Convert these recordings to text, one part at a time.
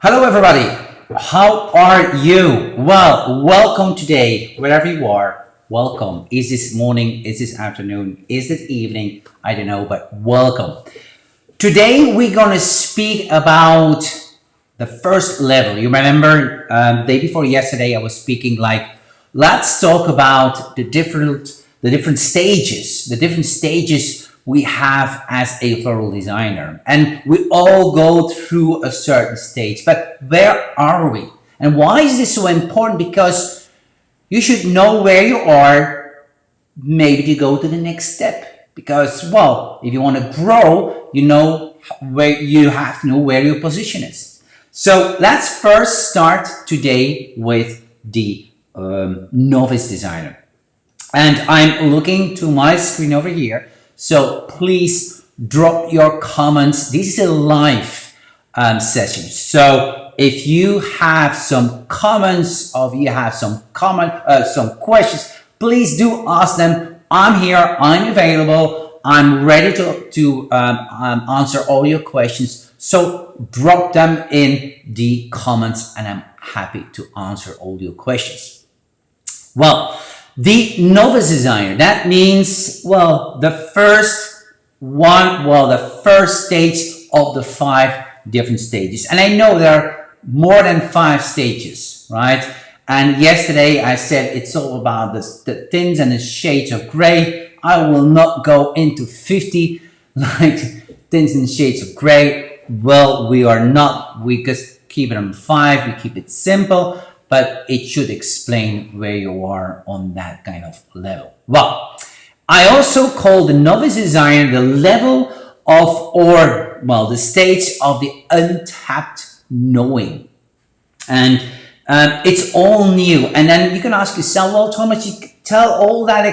Hello everybody, how are you? Well, welcome today, wherever you are, welcome. Is this morning, is this afternoon, is it evening? I don't know, but welcome. Today we're gonna speak about the first level. You remember the day before yesterday I was speaking like, let's talk about the different stages we have as a floral designer, and we all go through a certain stage. But where are we, and why is this so important? Because you should know where you are, maybe to go to the next step. Because, well, if you want to grow, you know where you have to know where your position is. So let's first start today with the novice designer. And I'm looking to my screen over here. So please drop your comments. This is a live session. So if you have some comments or if you have some questions, please do ask them. I'm here. I'm available. I'm ready to answer all your questions. So drop them in the comments and I'm happy to answer all your questions. Well, the novice designer, that means, well, the first stage of the 5 different stages. And I know there are more than 5 stages, right? And yesterday I said it's all about the tints and the shades of gray. I will not go into 50 like tints and shades of gray. Well, we just keep it on 5, we keep it simple. But it should explain where you are on that kind of level. Well, I also call the novice designer the level of, the stage of the untapped knowing. And it's all new. And then you can ask yourself, well, Thomas, you tell all that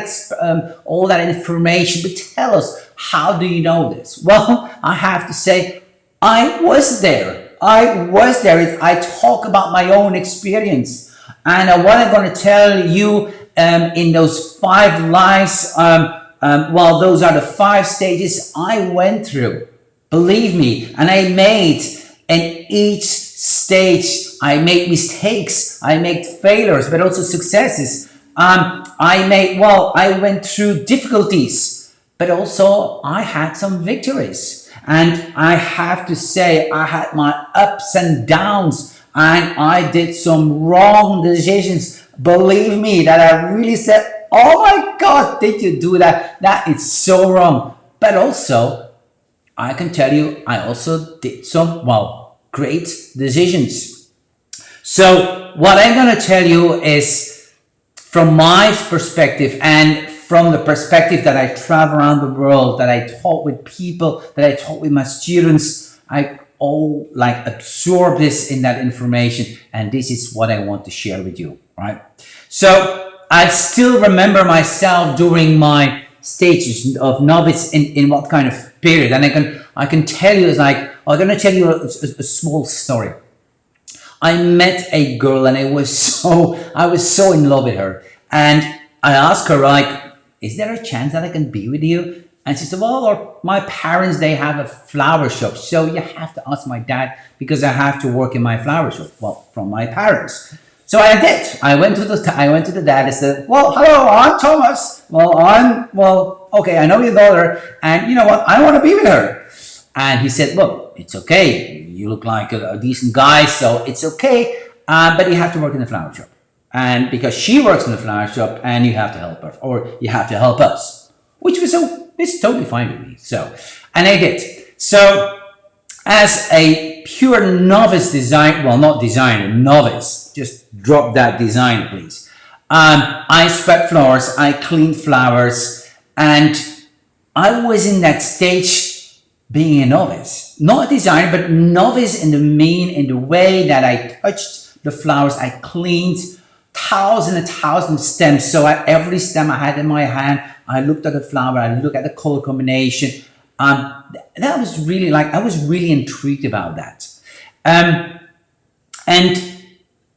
information, but tell us, how do you know this? Well, I have to say, I was there. I talk about my own experience, and what I'm going to tell you in those 5 lives, those are the 5 stages I went through. Believe me, and I made, in each stage, I made mistakes, I made failures, but also successes. I went through difficulties, but also I had some victories. And I have to say, I had my ups and downs, and I did some wrong decisions. Believe me, that I really said, oh my God, did you do that? That is so wrong. But also, I can tell you, I also did some, great decisions. So what I'm going to tell you is from my perspective and from the perspective that I travel around the world, that I talk with people, that I talk with my students, I absorb this in that information, and this is what I want to share with you, right? So I still remember myself during my stages of novice in what kind of period, and I can tell you, I'm going to tell you a small story. I met a girl and I was so in love with her, and I asked her, is there a chance that I can be with you? And she said, well, my parents, they have a flower shop, so you have to ask my dad because I have to work in my flower shop. Well, from my parents. So I did. I went to the dad and said, well, hello, I'm Thomas. Okay, I know your daughter, and you know what? I want to be with her. And he said, well, it's okay. You look like a decent guy, so it's okay. But you have to work in the flower shop. And because she works in the flower shop, and you have to help her, or you have to help us, it's totally fine with me. So, and I did. So, as a pure novice novice, just drop that design, please. I spread flowers, I cleaned flowers, and I was in that stage being a novice, not a designer, but novice in the way that I touched the flowers, I cleaned thousand stems. So at every stem I had in my hand, I looked at the flower, I looked at the color combination. That was really I was really intrigued about that. And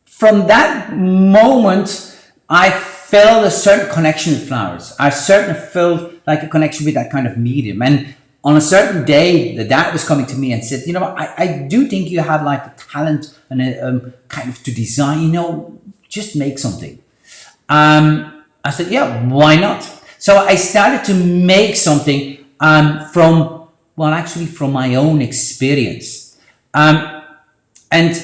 from that moment, I felt a certain connection with flowers. I certainly felt like a connection with that kind of medium. And on a certain day, the dad was coming to me and said, you know, I do think you have like a talent and kind of to design, you know, just make something. I said, yeah, why not? So I started to make something from, well, actually from my own experience. And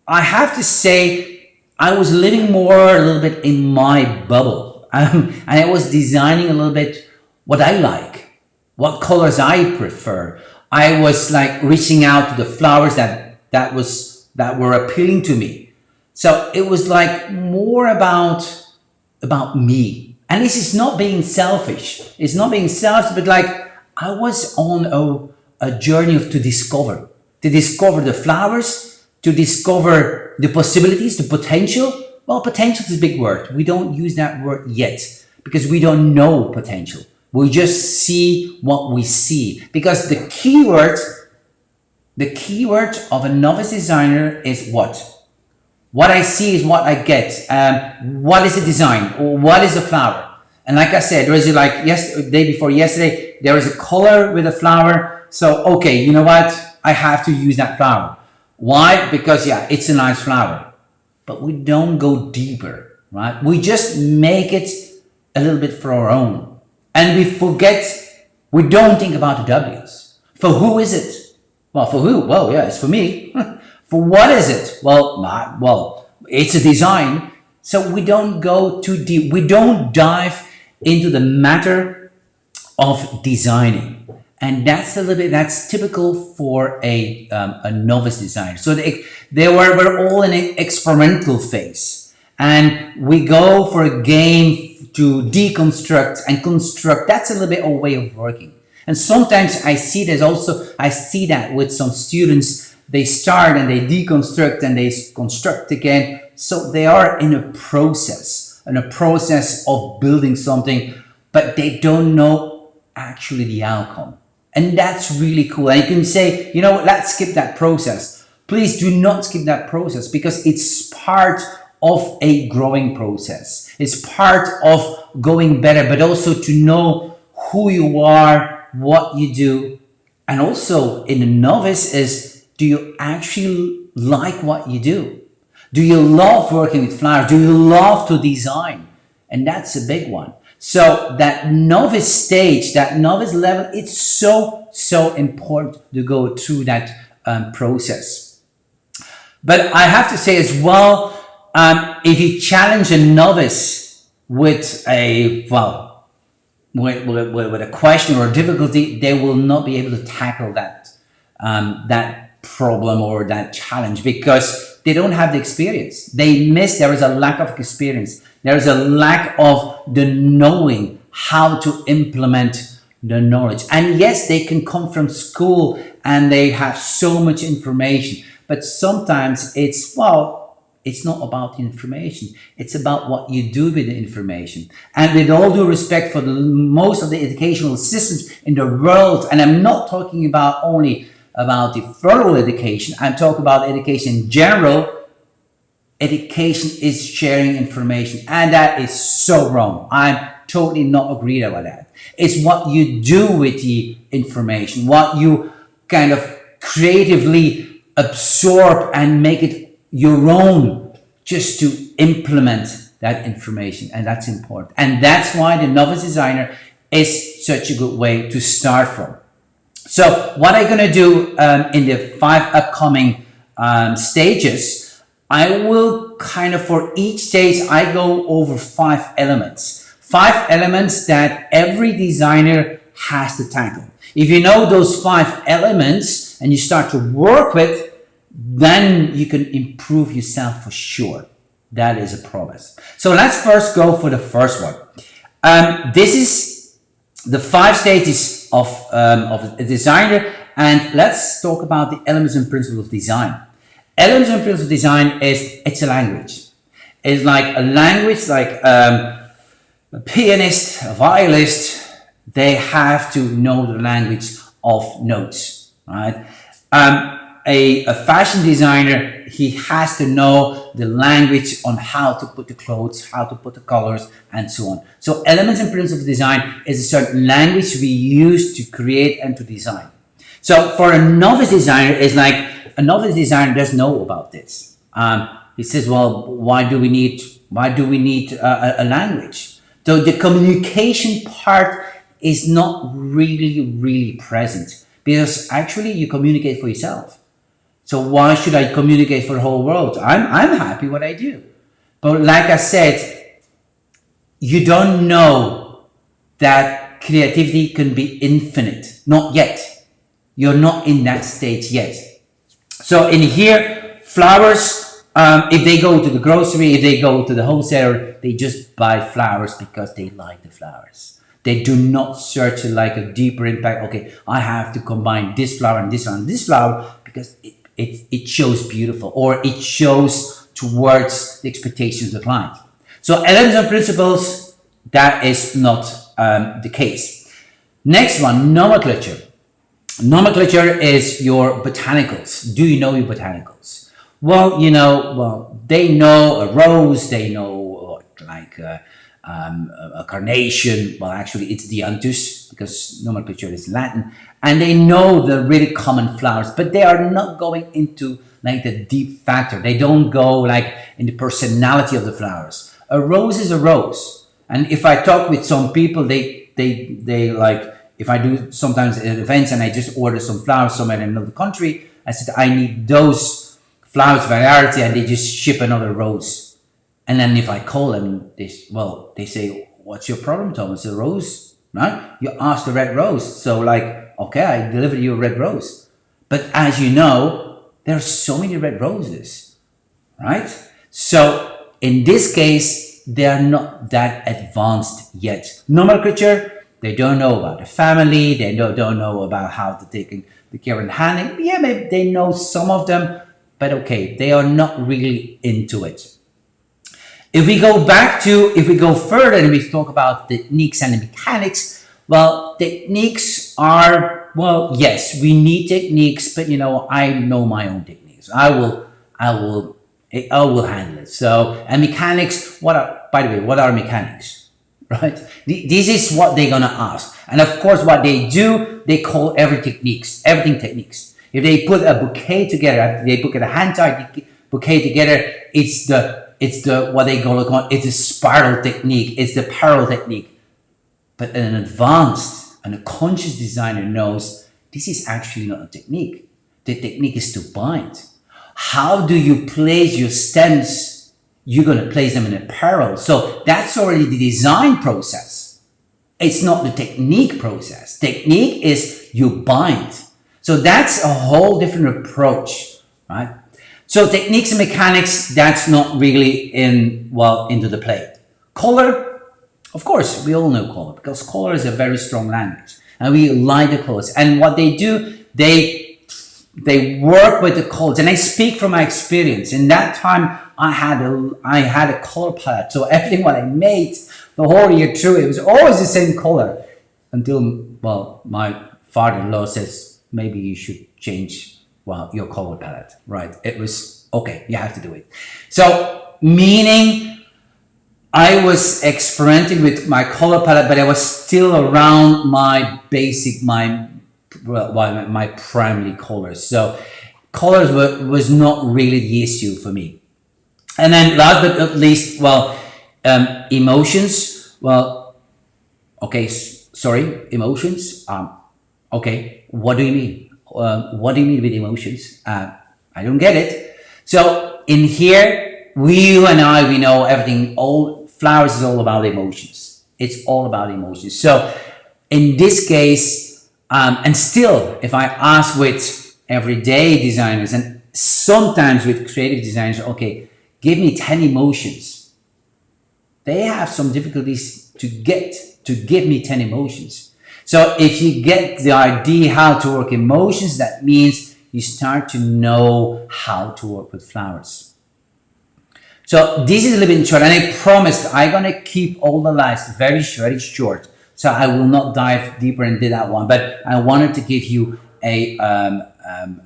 I have to say, I was living more a little bit in my bubble. And I was designing a little bit what I like, what colors I prefer. I was like reaching out to the flowers that were appealing to me. So it was like more about me. And this is not being selfish. It's not being selfish, but like I was on a journey to discover the flowers, to discover the possibilities, the potential. Well, potential is a big word. We don't use that word yet because we don't know potential. We just see what we see, because the keyword of a novice designer is what? What I see is what I get. What is the design, or what is the flower? And like I said, there is like day before yesterday, there is a color with a flower. So, okay, you know what? I have to use that flower. Why? Because yeah, it's a nice flower. But we don't go deeper, right? We just make it a little bit for our own. And we don't think about the W's. For who is it? Well, for who? Well, yeah, it's for me. For what is it? Well, it's a design. So we don't go too deep. We don't dive into the matter of designing. And that's typical for a novice designer. So we're all in an experimental phase. And we go for a game to deconstruct and construct. That's a little bit a way of working. And sometimes I see that with some students. They start and they deconstruct and they construct again. So they are in a process of building something, but they don't know actually the outcome. And that's really cool. And you can say, you know, let's skip that process. Please do not skip that process, because it's part of a growing process. It's part of going better, but also to know who you are, what you do. And also in the novice is, do you actually like what you do? Do you love working with flowers? Do you love to design? And that's a big one. So that novice stage, that novice level, it's so important to go through that process. But I have to say as well, if you challenge a novice with a question or a difficulty, they will not be able to tackle that problem or that challenge, because they don't have the experience. There is a lack of experience. There is a lack of the knowing how to implement the knowledge. And yes, they can come from school and they have so much information, but sometimes it's not about the information. It's about what you do with the information. And with all due respect for most of the educational systems in the world, and I'm not talking about only about the floral education, I'm talking about education in general. Education is sharing information, and that is so wrong. I'm totally not agreed about that. It's what you do with the information, what you kind of creatively absorb and make it your own, just to implement that information. And that's important. And that's why the novice designer is such a good way to start from. So what I'm going to do in the 5 upcoming stages, I will kind of, for each stage, I go over 5 elements. 5 elements that every designer has to tackle. If you know those 5 elements and you start to work with, then you can improve yourself for sure. That is a promise. So let's first go for the first one. This is the 5 stages of a designer, and let's talk about the elements and principles of design. Elements and principles of design it's a language. It's like a language, like a pianist, a violist, they have to know the language of notes, right? A fashion designer, he has to know also the language on how to put the clothes, how to put the colors, and so on. So elements and principles of design is a certain language we use to create and to design. So for a novice designer, it's like a novice designer doesn't know about this. He says, well, why do we need a language? So the communication part is not really present, because actually you communicate for yourself. So why should I communicate for the whole world? I'm happy what I do. But like I said, you don't know that creativity can be infinite. Not yet. You're not in that stage yet. So in here, flowers, if they go to the grocery, if they go to the wholesaler, they just buy flowers because they like the flowers. They do not search like a deeper impact. Okay, I have to combine this flower and this one and this flower because it shows beautiful, or it shows towards the expectations of the client. So elements and principles, that is not the case. Next one, nomenclature. Nomenclature is your botanicals. Do you know your botanicals? Well, they know a rose, they know like a carnation. Well, actually it's dianthus, because nomenclature is Latin. And they know the really common flowers, but they are not going into like the deep factor. They don't go like in the personality of the flowers. A rose is a rose. And if I talk with some people, they like, if I do sometimes at events and I just order some flowers somewhere in another country, I said, I need those flowers variety, and they just ship another rose. And then if I call them, they say, what's your problem, Thomas? A rose, right? You asked the red rose. So like, okay, I deliver you a red rose. But as you know, there are so many red roses, right? So in this case, they are not that advanced yet. Nomenclature, they don't know about the family. They don't know about how to take the care and handling. Yeah, maybe they know some of them, but okay, they are not really into it. If we go further and we talk about techniques and the mechanics, well, techniques are, well, yes, we need techniques, but I know my own techniques. I will handle it. So, and mechanics, by the way, what are mechanics? Right? This is what they're gonna ask. And of course, what they do, they call everything techniques. If they put a bouquet together, they put a hand-tied bouquet together, it's the what they call it's a spiral technique, it's the parallel technique. But an advanced and a conscious designer knows this is actually not a technique. The technique is to bind. How do you place your stems? You're going to place them in a parallel. So that's already the design process. It's not the technique process. Technique is you bind. So that's a whole different approach, right? So techniques and mechanics, that's not really into the play. Color, of course, we all know color, because color is a very strong language, and we like the colors. And what they do, they work with the colors. And I speak from my experience. In that time, I had a color palette. So everything what I made the whole year through, it was always the same color, until, well, my father-in-law says maybe you should change your color palette. Right? It was okay. You have to do it. So meaning, I was experimenting with my color palette, but I was still around my basic, my primary colors. So colors was not really the issue for me. And then last but not least, emotions. Well, okay, sorry, emotions. Okay, what do you mean? What do you mean with emotions? I don't get it. So in here, you and I, we know everything. All flowers is all about emotions. It's all about emotions. So in this case, and still, if I ask with everyday designers and sometimes with creative designers, okay, give me 10 emotions. They have some difficulties to give me 10 emotions. So if you get the idea how to work emotions, that means you start to know how to work with flowers. So this is a little bit short, and I promised I'm gonna keep all the lives very, very short. So I will not dive deeper into that one, but I wanted to give you a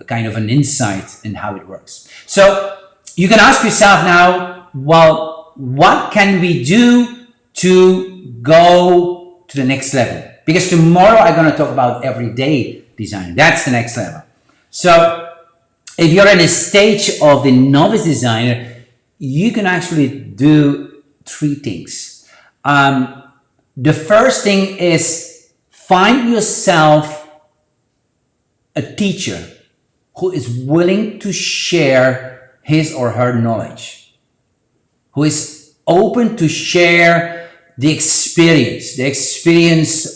kind of an insight in how it works. So you can ask yourself now, well, what can we do to go to the next level? Because tomorrow I'm going to talk about everyday design. That's the next level. So if you're in a stage of the novice designer, you can actually do three things. The first thing is find yourself a teacher who is willing to share his or her knowledge, who is open to share the experience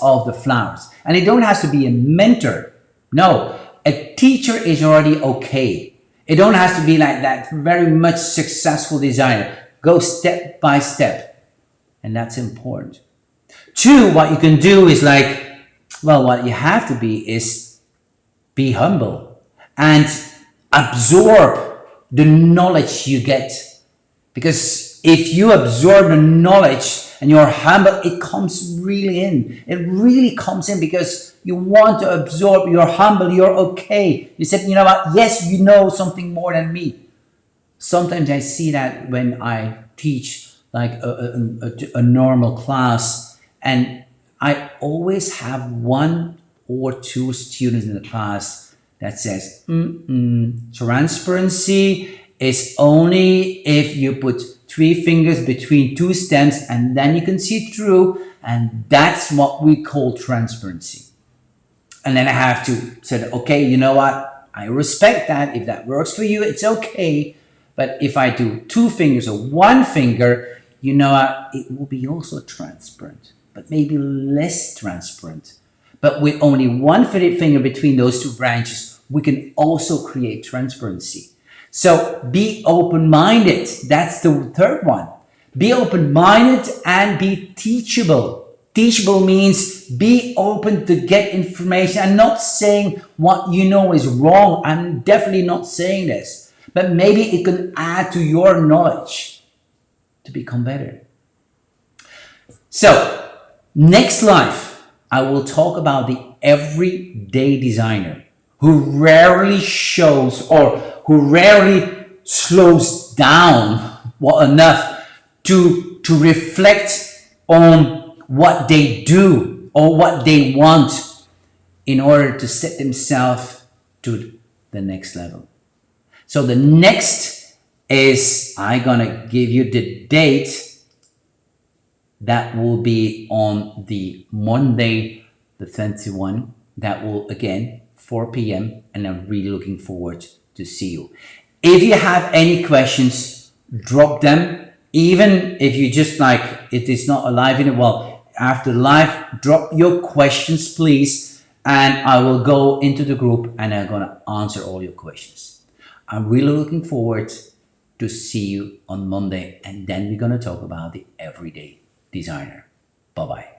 of the flowers. And it don't have to be a mentor. No, a teacher is already okay. It don't have to be like that very much successful designer. Go step by step. And that's important. Two, what you can do is like, well, what you have to be humble and absorb the knowledge you get. Because if you absorb the knowledge and you're humble, it comes really in. It really comes in because you want to absorb, you're humble, you're okay. You said, you know what, yes, you know something more than me. Sometimes I see that when I teach like a normal class, and I always have one or two students in the class that says, transparency is only if you put 3 fingers between 2 stems and then you can see through, and that's what we call transparency. And then I have to say, okay, you know what? I respect that. If that works for you, it's okay. But if I do 2 fingers or 1 finger, you know what? It will be also transparent, but maybe less transparent. But with only 1 finger between those 2 branches, we can also create transparency. So be open-minded. That's the third one. Be open-minded and be teachable. Teachable means be open to get information. I'm not saying what you know is wrong. I'm definitely not saying this. But maybe it can add to your knowledge to become better. So, next live, I will talk about the everyday designer who rarely shows or who rarely slows down enough to reflect on what they do or what they want in order to set themselves to the next level. So the next is I'm gonna give you the date. That will be on the Monday, the 21. That will again 4 p.m. and I'm really looking forward to see you. If you have any questions, drop them. Even if you just like it is not a live in it, well, after live, drop your questions, please, and I will go into the group and I'm gonna answer all your questions. I'm really looking forward to see you on Monday, and then we're gonna talk about the everyday designer. Bye-bye.